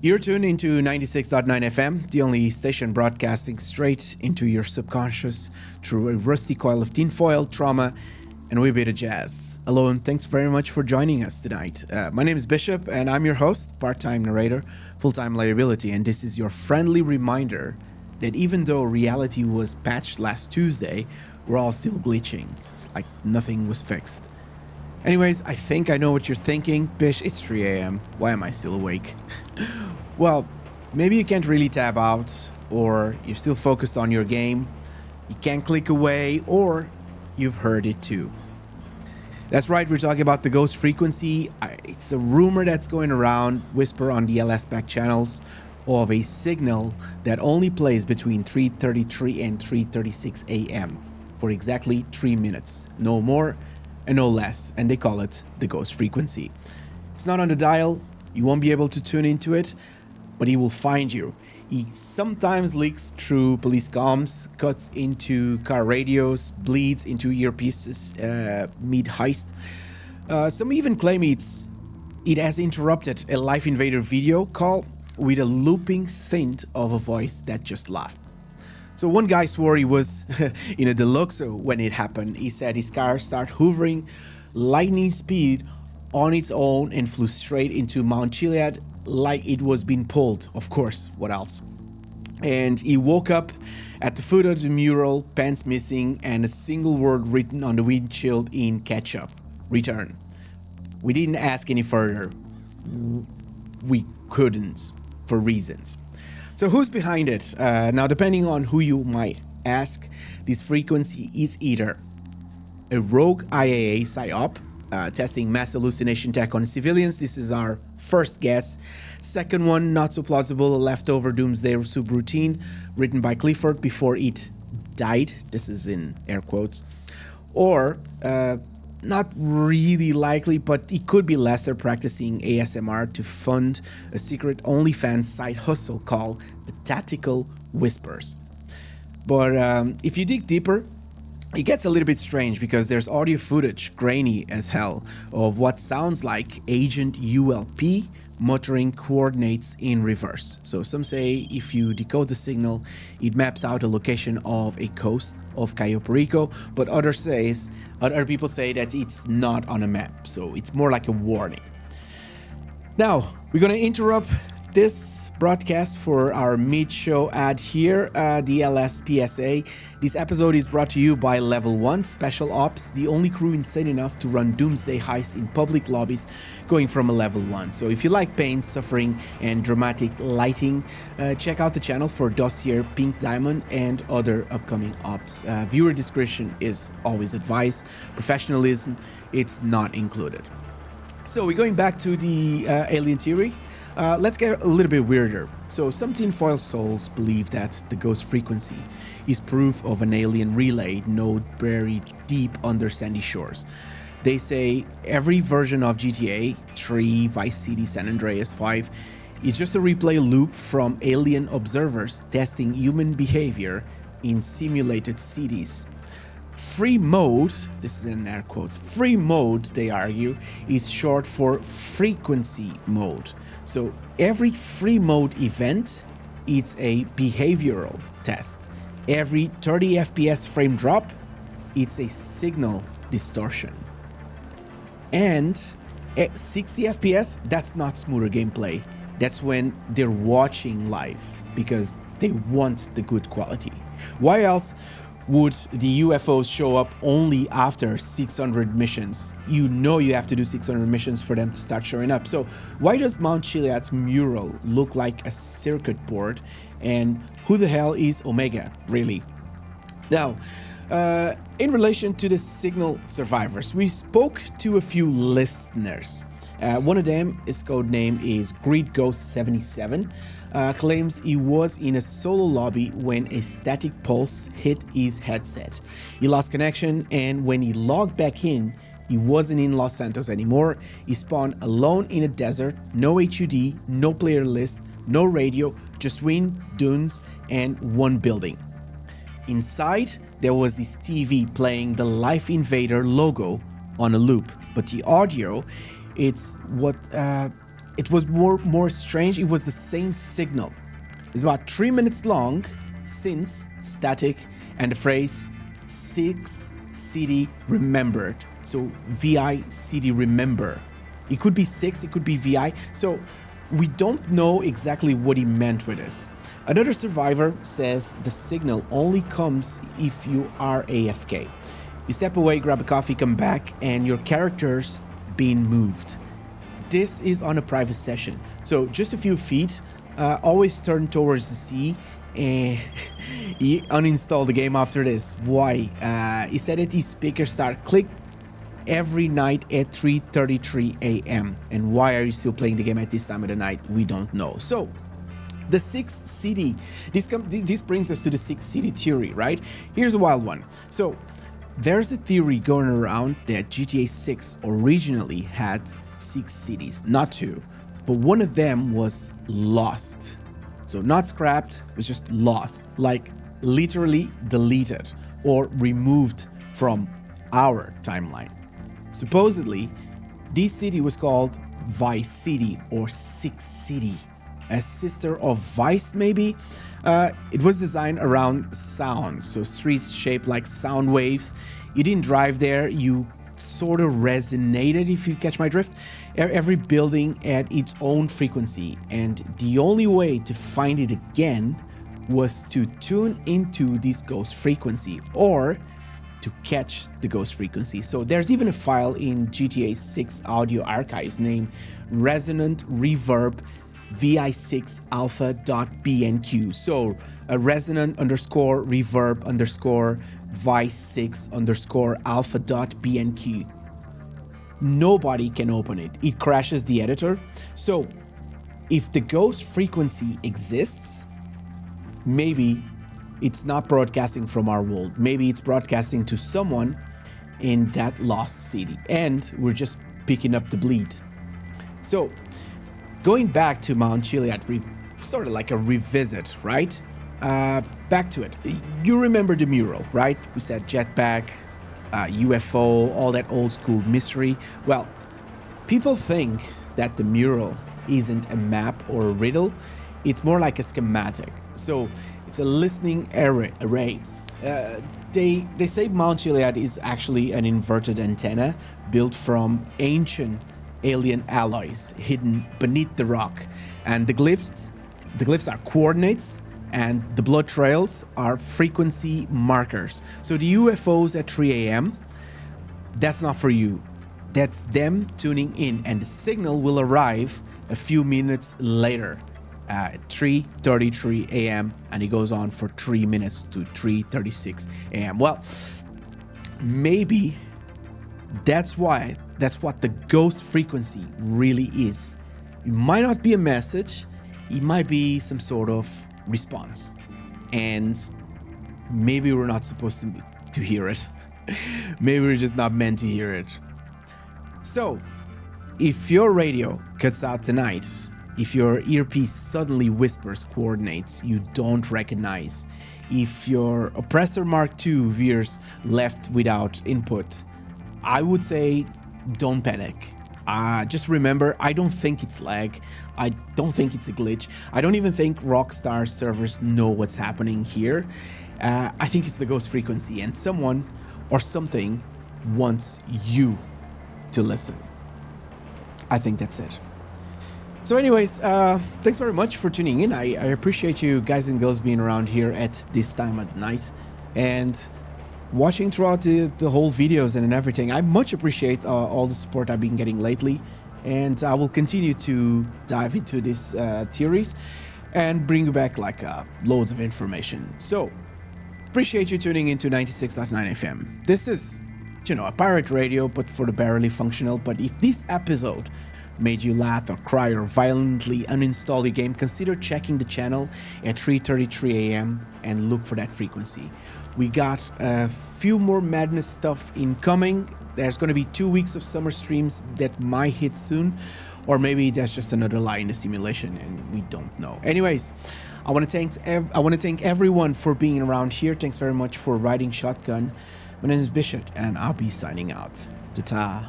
You're tuned into 96.9 FM, the only station broadcasting straight into your subconscious through a rusty coil of tinfoil, trauma, and a wee bit of jazz. Hello, and thanks very much for joining us tonight. My name is Bishop, and I'm your host, part-time narrator, full-time liability, and this is your friendly reminder that even though reality was patched last Tuesday, we're all still glitching. It's like nothing was fixed. Anyways, I think I know what you're thinking. Bish, it's 3 a.m. Why am I still awake? Well, maybe you can't really tab out, or you're still focused on your game. You can't click away, or you've heard it too. That's right, we're talking about the ghost frequency. It's a rumor that's going around, whisper on the LS back channels, of a signal that only plays between 3:33 and 3:36 a.m. for exactly 3 minutes. No more and no less, and they call it the ghost frequency. It's not on the dial, you won't be able to tune into it, but he will find you. He sometimes leaks through police comms, cuts into car radios, bleeds into earpieces mid-heist. Some even claim it has interrupted a Life Invader video call with a looping synth of a voice that just laughed. So one guy swore he was in a Deluxo when it happened. He said his car started hovering lightning speed on its own and flew straight into Mount Chiliad like it was being pulled. Of course, what else? And he woke up at the foot of the mural, pants missing, and a single word written on the windshield in ketchup: return. We didn't ask any further. We couldn't, for reasons. So who's behind it? Now, depending on who you might ask, this frequency is either a rogue IAA psy-op, testing mass hallucination tech on civilians. This is our first guess. Second one, not so plausible, a leftover doomsday subroutine written by Clifford before it died. This is in air quotes. Or, not really likely, but it could be Lesser practicing ASMR to fund a secret OnlyFans side hustle called the Tactical Whispers. But if you dig deeper, it gets a little bit strange because there's audio footage, grainy as hell, of what sounds like Agent ULP muttering coordinates in reverse. So some say if you decode the signal, it maps out a location of a coast of Cayo Perico, but other people say that it's not on a map, so it's more like a warning. Now, we're gonna interrupt this broadcast for our mid-show ad here, the LS PSA. This episode is brought to you by Level 1 Special Ops, the only crew insane enough to run doomsday heists in public lobbies going from a Level 1. So if you like pain, suffering, and dramatic lighting, check out the channel for Dossier, Pink Diamond, and other upcoming ops. Viewer discretion is always advised. Professionalism, it's not included. So we're going back to the alien theory. Let's get a little bit weirder. So some tinfoil souls believe that the ghost frequency is proof of an alien relay node buried deep under sandy shores. They say every version of GTA 3, Vice City, San Andreas 5 is just a replay loop from alien observers testing human behavior in simulated cities. Free mode, this is in air quotes, free mode, they argue, is short for frequency mode. So every free mode event is a behavioral test. Every 30 FPS frame drop, it's a signal distortion. And at 60 FPS, that's not smoother gameplay. That's when they're watching live because they want the good quality. Why else would the UFOs show up only after 600 missions? You know you have to do 600 missions for them to start showing up. So why does Mount Chiliad's mural look like a circuit board? And who the hell is Omega, really? Now, in relation to the signal survivors, we spoke to a few listeners. One of them, his code name is GreedGhost77, claims he was in a solo lobby when a static pulse hit his headset. He lost connection, and when he logged back in, he wasn't in Los Santos anymore. He spawned alone in a desert, no HUD, no player list, no radio, just wind, dunes, and one building. Inside, there was this TV playing the Life Invader logo on a loop, but the audio, it's what it was more strange. It was the same signal. It's about 3 minutes long, since static, and the phrase 6 city remembered. So VI city remember. It could be 6, it could be VI. So we don't know exactly what he meant with this. Another survivor says the signal only comes if you are AFK. You step away, grab a coffee, come back, and your character's being moved. This is on a private session, so just a few feet. Always turn towards the sea. And he uninstalled the game after this. Why? He said that his speakers start click every night at 3:33 a.m. And why are you still playing the game at this time of the night? We don't know. So the 6 city, this brings us to the 6 city theory, right? Here's a wild one. So there's a theory going around that GTA 6 originally had 6 cities, not 2, but one of them was lost. So not scrapped, it was just lost, like literally deleted or removed from our timeline. Supposedly, this city was called Vice City or 6 City, a sister of Vice maybe. It was designed around sound, so streets shaped like sound waves. You didn't drive there, you sort of resonated, if you catch my drift. Every building had its own frequency, and the only way to find it again was to tune into this ghost frequency or to catch the ghost frequency. So there's even a file in GTA 6 audio archives named resonant reverb vi6 alpha.bnq. So a resonant underscore reverb underscore vi6 underscore alpha.bnq. Nobody can open it. It crashes the editor. So if the ghost frequency exists, maybe it's not broadcasting from our world. Maybe it's broadcasting to someone in that lost city, and we're just picking up the bleed. So going back to Mount Chiliad, sort of like a revisit, right? Back to it. You remember the mural, right? We said jetpack, UFO, all that old school mystery. Well, people think that the mural isn't a map or a riddle. It's more like a schematic. So it's a listening array. They say Mount Chiliad is actually an inverted antenna built from ancient alien alloys hidden beneath the rock. And the glyphs are coordinates, and the blood trails are frequency markers. So the UFOs at 3 a.m., that's not for you. That's them tuning in, and the signal will arrive a few minutes later at 3:33 a.m. and it goes on for 3 minutes to 3:36 a.m. Well, maybe that's what the ghost frequency really is. It might not be a message, it might be some sort of response, and maybe we're not supposed to hear it. Maybe we're just not meant to hear it. So if your radio cuts out tonight, if your earpiece suddenly whispers coordinates you don't recognize, if your Oppressor Mark II veers left without input, I would say don't panic. Just remember, I don't think it's lag. I don't think it's a glitch. I don't even think Rockstar servers know what's happening here. I think it's the ghost frequency, and someone or something wants you to listen. I think that's it. So anyways, thanks very much for tuning in. I appreciate you guys and girls being around here at this time at night and watching throughout the whole videos and everything. I much appreciate all the support I've been getting lately, and I will continue to dive into these theories and bring you back like loads of information. So appreciate you tuning into 96.9 FM. This is, a pirate radio, but for the barely functional. But if this episode made you laugh or cry or violently uninstall your game, consider checking the channel at 3:33 a.m. and look for that frequency. We got a few more madness stuff incoming. There's going to be 2 weeks of summer streams that might hit soon, or maybe that's just another lie in the simulation and we don't know. Anyways, I want to thank everyone for being around here. Thanks very much for riding shotgun. My name is Bishop, and I'll be signing out. Ta-ta.